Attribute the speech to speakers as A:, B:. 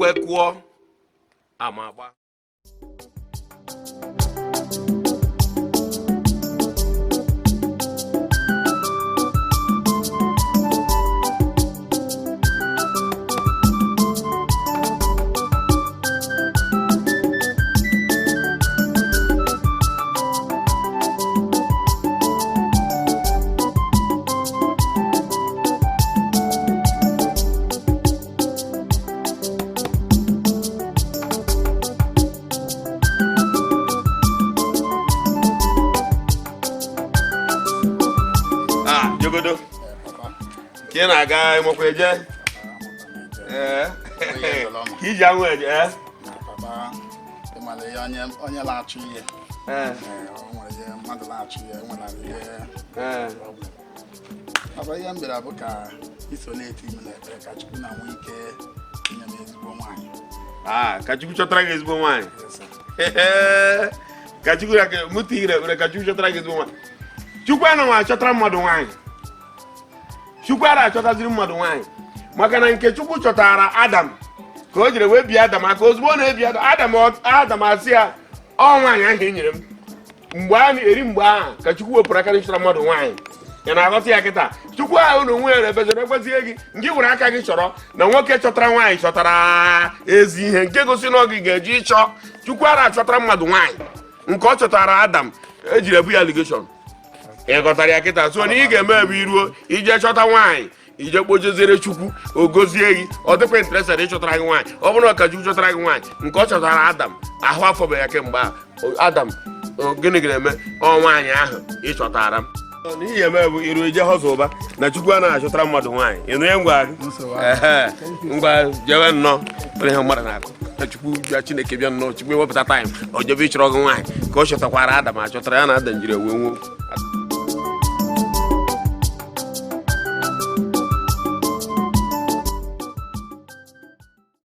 A: egbe kụọ ama agba. Jogodo. Kí na-aga ịmụkwa eje? Ka iji anwụ eje?
B: Papa, ịmala ihe onye na-achụ ihe. O nwere ihe mmadụ na-achụ ihe, enwere ihe. Papa, ihe m bịara bụ ka isoleti ime na-ekpere ka Chukwu na-enwe ike inye m ezigbo nwaanyị.
A: Ka Chukwu chọtara gị ezigbo nwaanyị? Ka Chukwu mụta ire ekpere ka Chukwu chọtara gị ezigbo nwaanyị. Chukwu anaghị achọtara mmadụ nwaanyị. Chukwu ara achọtaziri mmadụ nwaanyị maka na nke Chukwu chọtara Adam ka o jere wee bie Adam aka ozugbo ọ na-ebi Adam asị ya ọ nwaanyị ahụ e nyere m mgbe a na-eri mgbe ahụ ka Chukwu wepụrụ aka n'ịchọtara mmadụ nwaanyị ya na-aghọta ya kịta Chukwu ahụ na onwe ya na-ebezere ekwezie gị nke were aka gị chọrọ na nwoke chọtara nwaanyị chọtara ezi ihe nke gosi na oge ga-eji ịchọ Chukwu ara achọtara mmadụ nwaanyị nke ọ chọtara Adam ejiri ebu ya allegation ị ghọtara ya kịta so na ị ga-eme ebe iruo ije chọta nwaanyị ije kpojeziere Chukwu o gozie gị ọ dịkwa interested ịchọtara gị nwaanyị ọ bụrụ ka Chukwu chọtara gị nwaanyị nke ọ chọtara Adam ahụ afọbe ya kemgbe Adam gịnị ga-eme ọ nwaanyị ahụ ịchọtara m n'ihi eme bụ iru ije họzọ ụba na Chukwu anaghị achọtara mmadụ nwaanyị ịnụ ya ngwa gị ngwa jewe nnọọ ihe mmadụ na-akụ na Chukwu bịa Chineke bịa nnọọ Chukwu ewepụta taịm o jebe ịchọrọ gị nwaanyị ka ọ chọtakwara Adam achọtara ya na Adam jiri wee nwuo